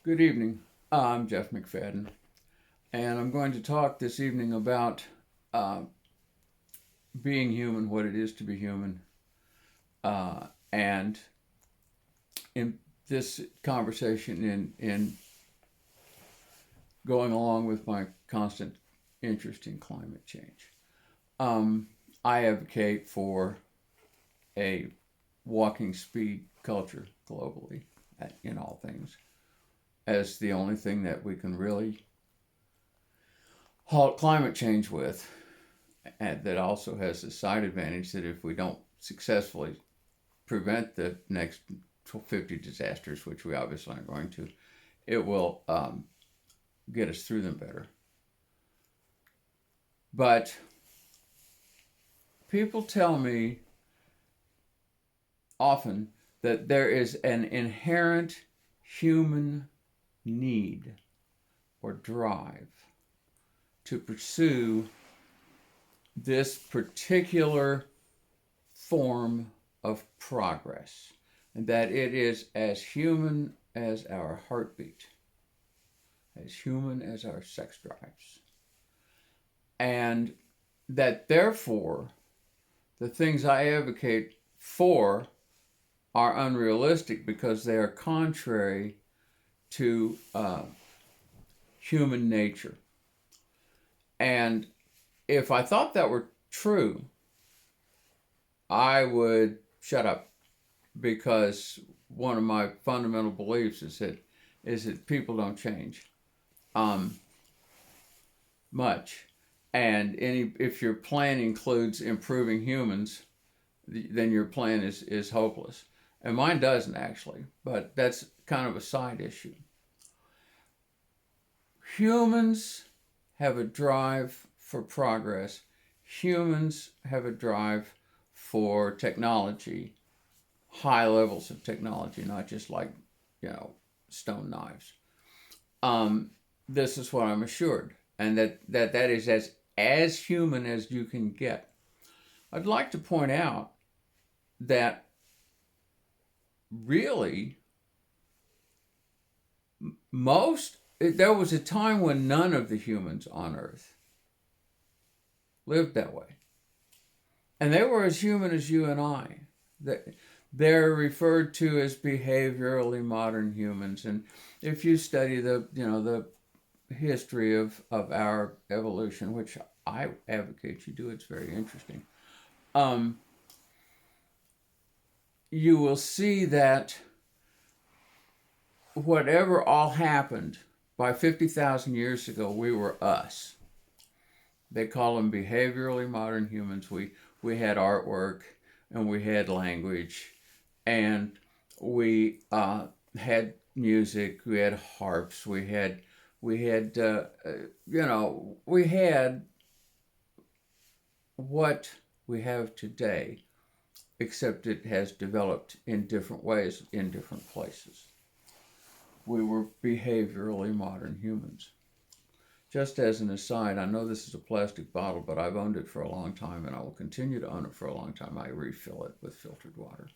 Good evening. I'm Jeff McFadden, and I'm going to talk this evening about uh, being human, what it is to be human, and in this conversation, in going along with my constant interest in climate change. I advocate for a walking speed culture globally in all things as the only thing that we can really halt climate change with, and that also has the side advantage that if we don't successfully prevent the next 50 disasters, which we obviously aren't going to, it will get us through them better. But people tell me often that there is an inherent human need or drive to pursue this particular form of progress, and that it is as human as our heartbeat, as human as our sex drives, and that therefore the things I advocate for are unrealistic because they are contrary to human nature. And if I thought that were true, I would shut up, because one of my fundamental beliefs is that people don't change much, and if your plan includes improving humans, then your plan is hopeless. And mine doesn't actually, but that's kind of a side issue. Humans have a drive for progress. Humans have a drive for technology, high levels of technology, not just like, stone knives. This is what I'm assured, and that is as human as you can get. I'd like to point out that really there was a time when none of the humans on Earth lived that way. And they were as human as you and I. They're referred to as behaviorally modern humans. And if you study the history of our evolution, which I advocate you do, it's very interesting. You will see that whatever all happened by 50,000 years ago, we were us. They call them behaviorally modern humans. We had artwork, and we had language, and we had music. We had harps. We had we had what we have today, except it has developed in different ways in different places. We were behaviorally modern humans. Just as an aside, I know this is a plastic bottle, but I've owned it for a long time, and I will continue to own it for a long time. I refill it with filtered water.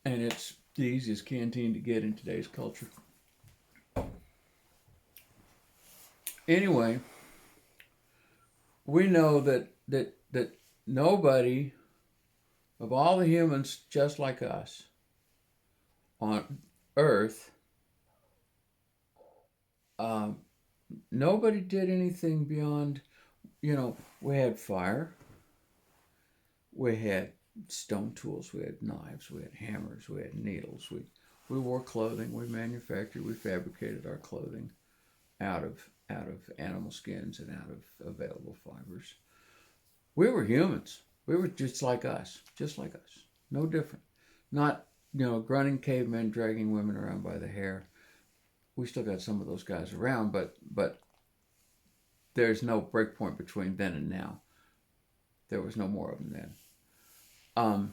And it's the easiest canteen to get in today's culture. Anyway, we know that nobody of all the humans just like us on Earth, nobody did anything beyond, we had fire, we had stone tools, we had knives, we had hammers, we had needles, we wore clothing, we manufactured, we fabricated our clothing out of animal skins and out of available fibers. We were humans. We were just like us, no different. Not, grunting cavemen dragging women around by the hair. We still got some of those guys around, but there's no breakpoint between then and now. There was no more of them then.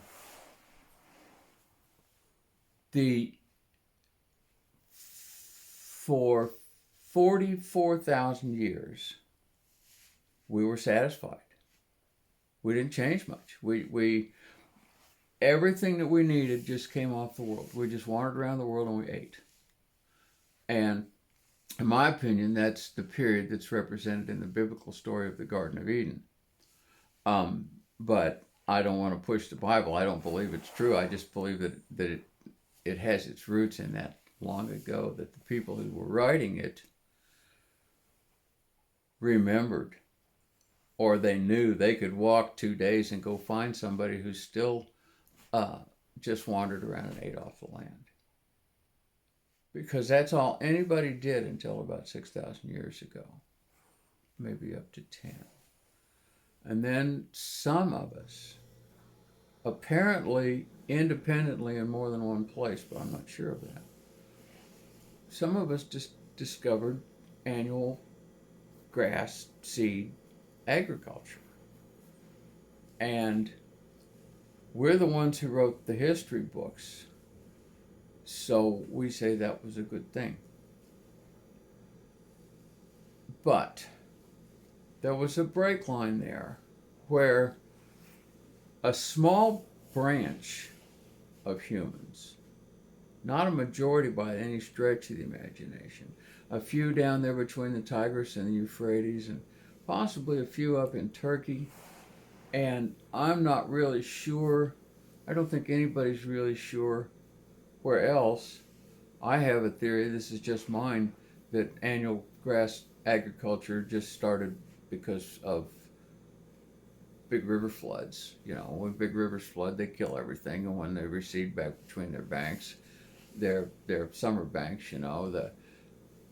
For 44,000 years, we were satisfied. We didn't change much. everything that we needed just came off the world. We just wandered around the world and we ate. And in my opinion, that's the period that's represented in the biblical story of the Garden of Eden. But I don't want to push the Bible. I don't believe it's true. I just believe that it has its roots in that long ago, that the people who were writing it remembered, or they knew they could walk 2 days and go find somebody who still just wandered around and ate off the land. Because that's all anybody did until about 6,000 years ago, maybe up to 10. And then some of us, apparently independently in more than one place, but I'm not sure of that, some of us just discovered annual grass seed agriculture. And we're the ones who wrote the history books, so we say that was a good thing. But there was a break line there where a small branch of humans, not a majority by any stretch of the imagination, a few down there between the Tigris and the Euphrates, and possibly a few up in Turkey, and I'm not really sure, I don't think anybody's really sure where else. I have a theory, this is just mine, that annual grass agriculture just started because of big river floods. You know, when big rivers flood, they kill everything, and when they recede back between their banks, their summer banks, you know,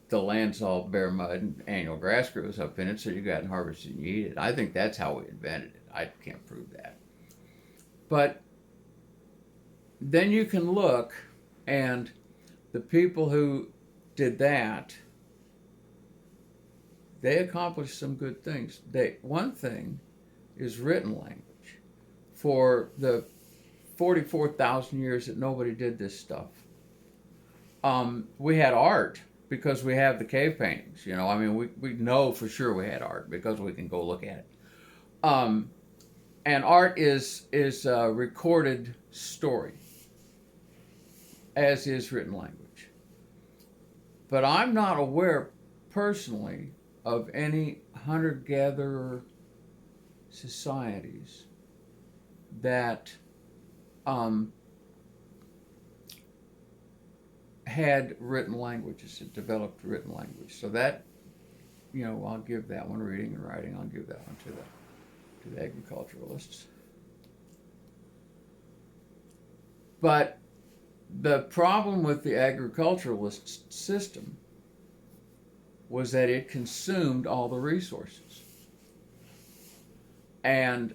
the land's all bare mud and annual grass grows up in it, so you go out and harvest it and you eat it. I think that's how we invented it. I can't prove that. But then you can look, and the people who did that, they accomplished some good things. One thing is written language. For the 44,000 years that nobody did this stuff, we had art because we have the cave paintings. You know, I mean, we know for sure we had art because we can go look at it. And art is a recorded story, as is written language. But I'm not aware personally of any hunter-gatherer societies that had written languages, that developed written language. So that, you know, I'll give that one, reading and writing, I'll give that one to the agriculturalists. But the problem with the agriculturalist system was that it consumed all the resources. And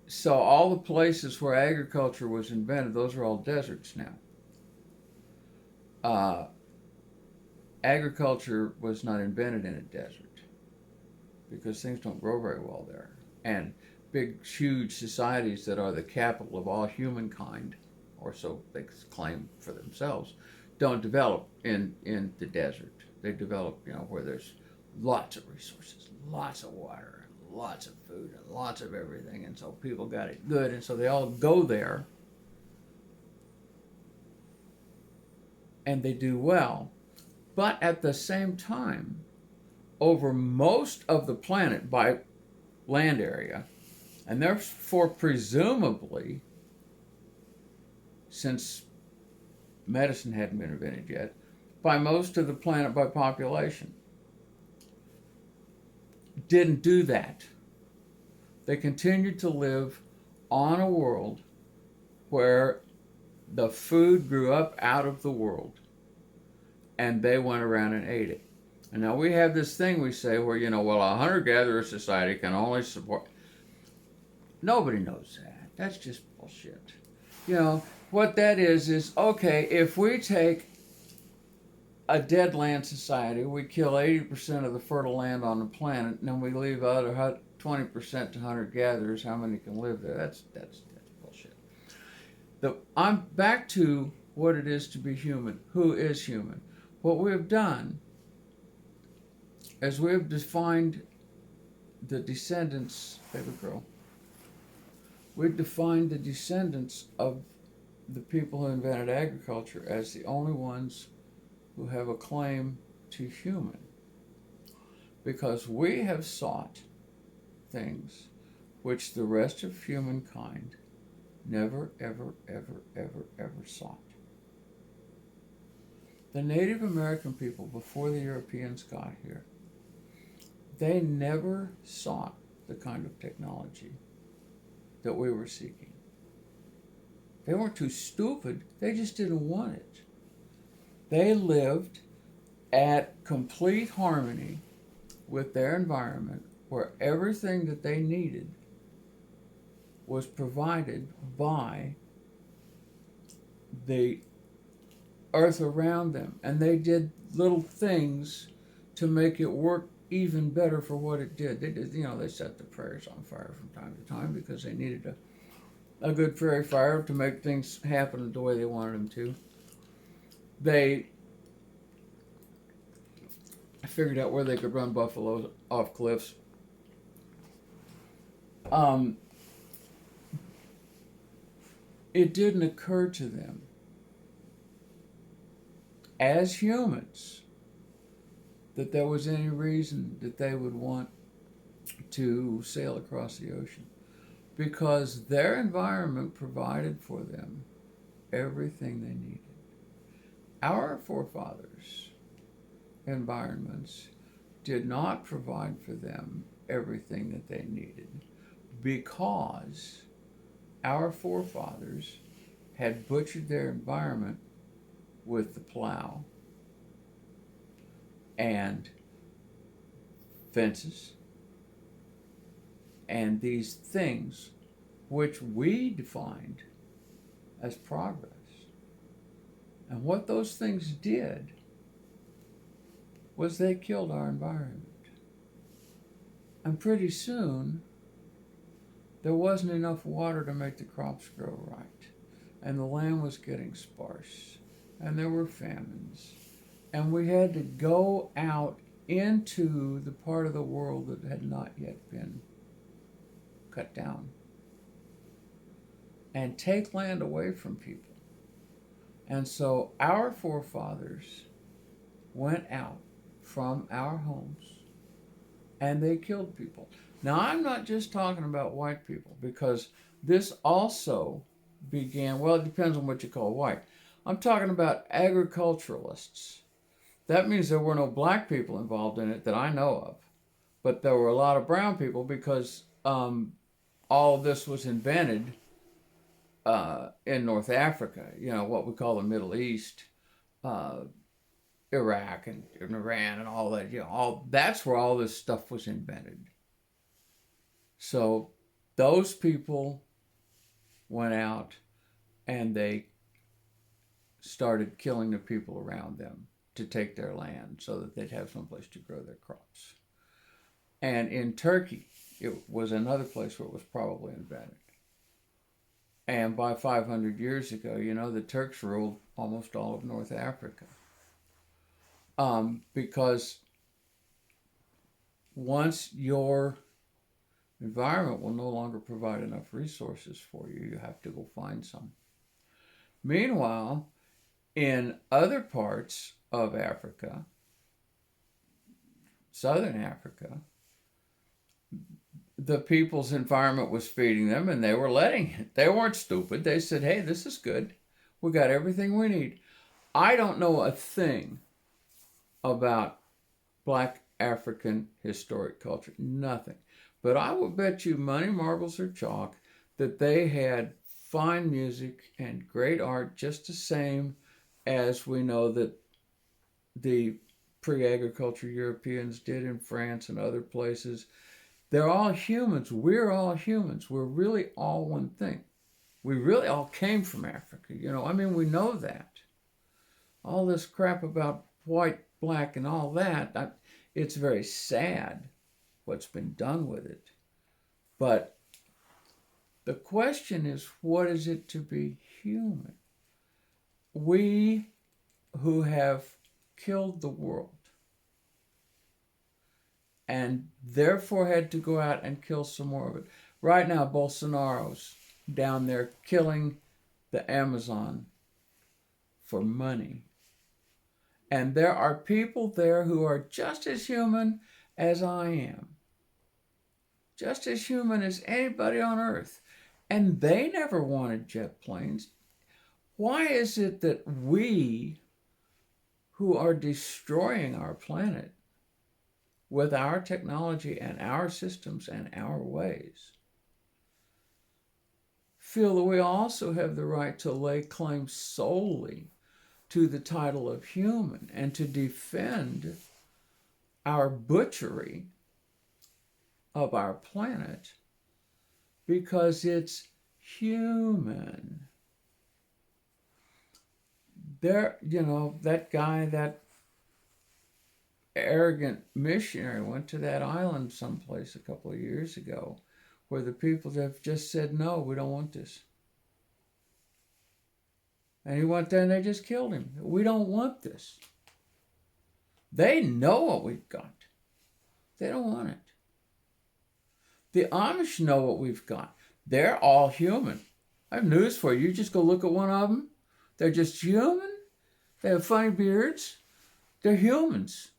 so all the places where agriculture was invented, those are all deserts now. Agriculture was not invented in a desert because things don't grow very well there. And big, huge societies that are the capital of all humankind, or so they claim for themselves, don't develop in the desert. They develop, you know, where there's lots of resources, lots of water, and lots of food, and lots of everything. And so people got it good, and so they all go there, and they do well. But at the same time, over most of the planet by land area, and therefore presumably, since medicine hadn't been invented yet, by most of the planet by population, didn't do that. They continued to live on a world where the food grew up out of the world, and they went around and ate it. And now we have this thing we say where, you know, well, a hunter-gatherer society can only support. Nobody knows that. That's just bullshit. You know, what that is okay, if we take a dead land society, we kill 80% of the fertile land on the planet, and then we leave other 20% to hunter-gatherers, how many can live there? That's bullshit. I'm back to what it is to be human. Who is human? What we have done is we have defined the descendants, baby girl, we define the descendants of the people who invented agriculture as the only ones who have a claim to human, because we have sought things which the rest of humankind never, ever, ever, ever, ever sought. The Native American people, before the Europeans got here, they never sought the kind of technology that we were seeking. They weren't too stupid, they just didn't want it. They lived at complete harmony with their environment, where everything that they needed was provided by the earth around them. And they did little things to make it work even better for what it did. They set the prairies on fire from time to time because they needed a good prairie fire to make things happen the way they wanted them to. They figured out where they could run buffaloes off cliffs. It didn't occur to them as humans that there was any reason that they would want to sail across the ocean, because their environment provided for them everything they needed. Our forefathers' environments did not provide for them everything that they needed, because our forefathers had butchered their environment with the plow and fences and these things which we defined as progress. And what those things did was they killed our environment. And pretty soon, there wasn't enough water to make the crops grow right. And the land was getting sparse. And there were famines. And we had to go out into the part of the world that had not yet been cut down and take land away from people. And so our forefathers went out from our homes and they killed people. Now, I'm not just talking about white people, because this also began, well, it depends on what you call white. I'm talking about agriculturalists. That means there were no black people involved in it that I know of, but there were a lot of brown people, because all of this was invented in North Africa, what we call the Middle East, Iraq and Iran and all that, that's where all this stuff was invented. So those people went out and they started killing the people around them to take their land so that they'd have someplace to grow their crops. And in Turkey, it was another place where it was probably invented. And by 500 years ago, the Turks ruled almost all of North Africa. Because once your environment will no longer provide enough resources for you, you have to go find some. Meanwhile, in other parts of Africa, southern Africa, the people's environment was feeding them and they were letting it. They weren't stupid. They said, hey, this is good. We got everything we need. I don't know a thing about black African historic culture. Nothing. But I will bet you money, marbles, or chalk that they had fine music and great art, just the same as we know that the pre-agriculture Europeans did in France and other places. They're all humans. We're all humans. We're really all one thing. We really all came from Africa. We know that. All this crap about white, black, and all that, it's very sad what's been done with it. But the question is, what is it to be human? We who have killed the world and therefore had to go out and kill some more of it. Right now, Bolsonaro's down there killing the Amazon for money. And there are people there who are just as human as I am, just as human as anybody on earth. And they never wanted jet planes. Why is it that we, who are destroying our planet with our technology and our systems and our ways, feel that we also have the right to lay claim solely to the title of human and to defend our butchery of our planet because it's human? There, that guy, that arrogant missionary went to that island someplace a couple of years ago where the people have just said, no, we don't want this. And he went there and they just killed him. We don't want this. They know what we've got. They don't want it. The Amish know what we've got. They're all human. I have news for you. You just go look at one of them. They're just human. They have funny beards. They're humans.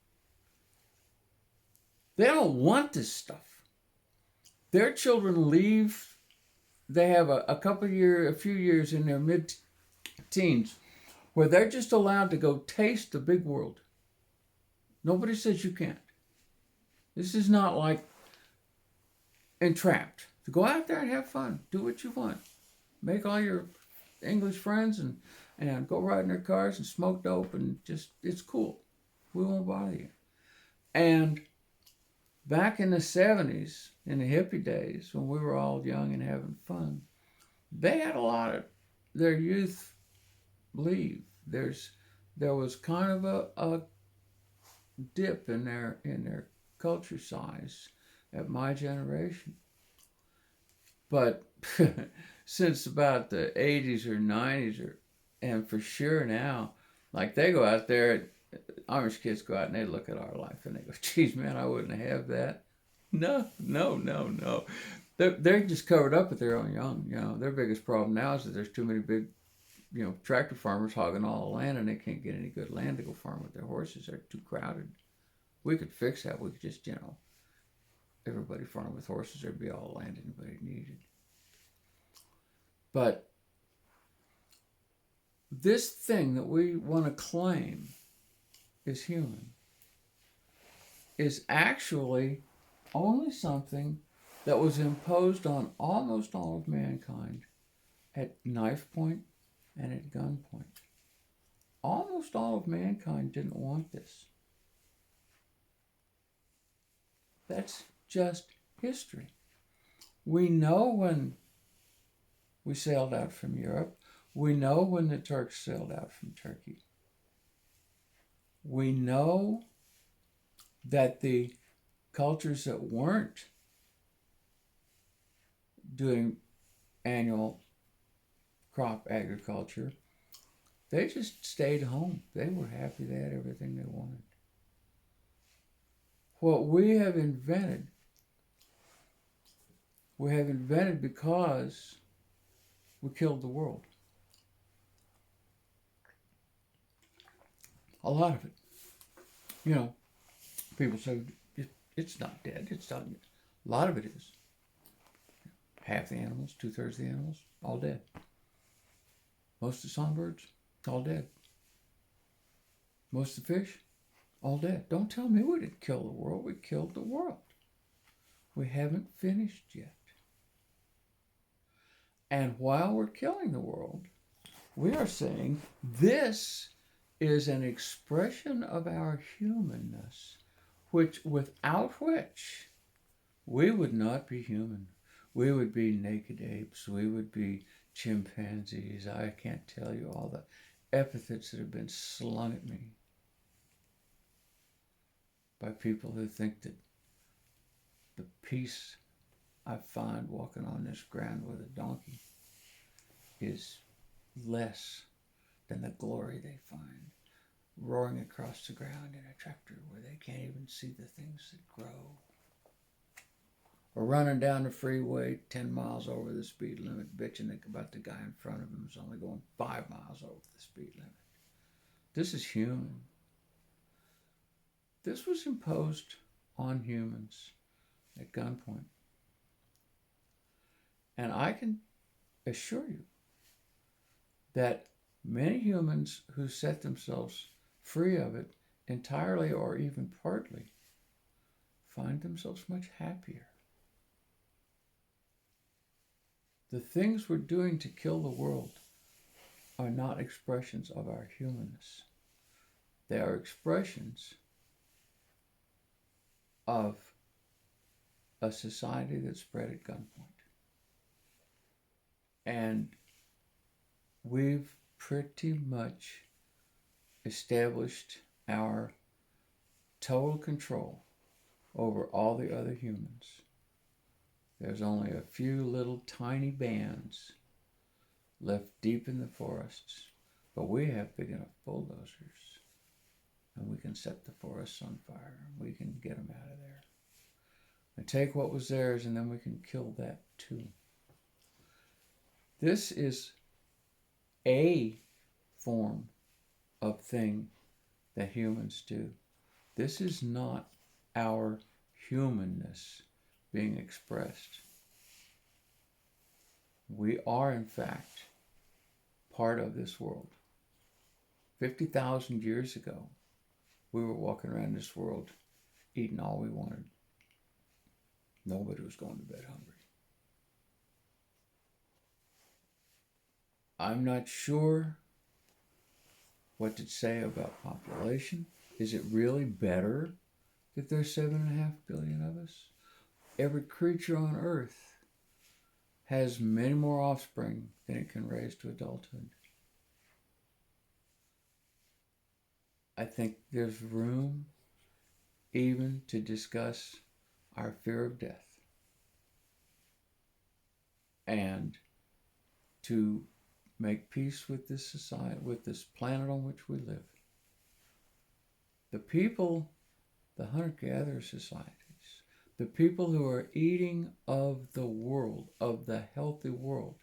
They don't want this stuff. Their children leave. They have a few years in their mid-teens where they're just allowed to go taste the big world. Nobody says you can't. This is not like Entrapped. To go out there and have fun. Do what you want. Make all your English friends and go ride in their cars and smoke dope and just, it's cool. We won't bother you. And back in the 70s, in the hippie days, when we were all young and having fun, they had a lot of their youth leave. There was kind of a dip in their culture size at my generation. But since about the 80s or 90s, and for sure now, like they go out there, Amish kids go out and they look at our life and they go, geez, man, I wouldn't have that. No. They're just covered up with their own young. Their biggest problem now is that there's too many big, tractor farmers hogging all the land and they can't get any good land to go farm with their horses. They're too crowded. We could fix that. We could just, everybody farm with horses. There'd be all the land anybody needed. But this thing that we want to claim is human is actually only something that was imposed on almost all of mankind at knife point and at gunpoint. Almost all of mankind didn't want this. That's just history. We know when we sailed out from Europe. We know when the Turks sailed out from Turkey. We know that the cultures that weren't doing annual crop agriculture, they just stayed home. They were happy. They had everything they wanted. What we have invented because we killed the world. A lot of it. People say it's not dead. It's not. A lot of it is. Half the animals, 2/3 of the animals, all dead. Most of the songbirds, all dead. Most of the fish, all dead. Don't tell me we didn't kill the world. We killed the world. We haven't finished yet. And while we're killing the world, we are saying this is an expression of our humanness, without which we would not be human. We would be naked apes. We would be chimpanzees. I can't tell you all the epithets that have been slung at me by people who think that the peace I find walking on this ground with a donkey is less than the glory they find roaring across the ground in a tractor where they can't even see the things that grow. or running down the freeway 10 miles over the speed limit, bitching about the guy in front of him who's only going 5 miles over the speed limit. This is human. This was imposed on humans at gunpoint. And I can assure you that many humans who set themselves free of it entirely or even partly find themselves much happier. The things we're doing to kill the world are not expressions of our humanness. They are expressions of a society that's spread at gunpoint. And we've pretty much established our total control over all the other humans. There's only a few little tiny bands left deep in the forests, but we have big enough bulldozers, and we can set the forests on fire. We can get them out of there and take what was theirs, and then we can kill that too. This is a form of thing that humans do. This is not our humanness being expressed. We are, in fact, part of this world. 50,000 years ago, we were walking around this world eating all we wanted. Nobody was going to bed hungry. I'm not sure what to say about population. Is it really better that there's 7.5 billion of us? Every creature on Earth has many more offspring than it can raise to adulthood. I think there's room even to discuss our fear of death and to make peace with this society, with this planet on which we live. The people, the hunter-gatherer societies, the people who are eating of the world, of the healthy world,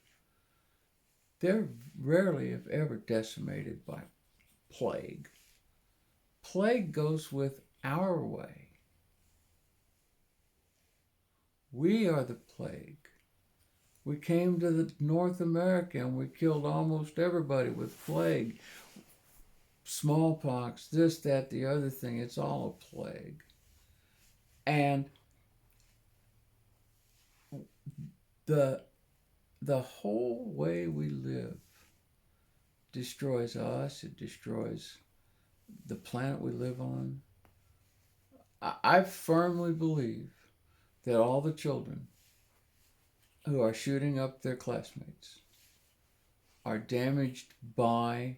they're rarely, if ever, decimated by plague. Plague goes with our way. We are the plague. We came to North America and we killed almost everybody with plague. Smallpox, this, that, the other thing, it's all a plague. And the whole way we live destroys us, it destroys the planet we live on. I firmly believe that all the children who are shooting up their classmates are damaged by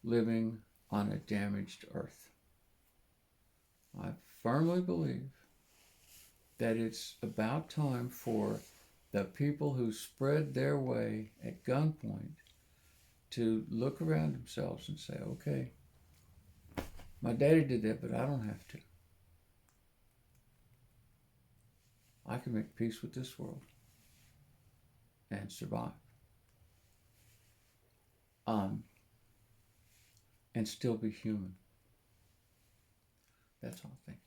living on a damaged earth. I firmly believe that it's about time for the people who spread their way at gunpoint to look around themselves and say, okay, my daddy did that, but I don't have to. I can make peace with this world and survive. And still be human. That's all. Thank you.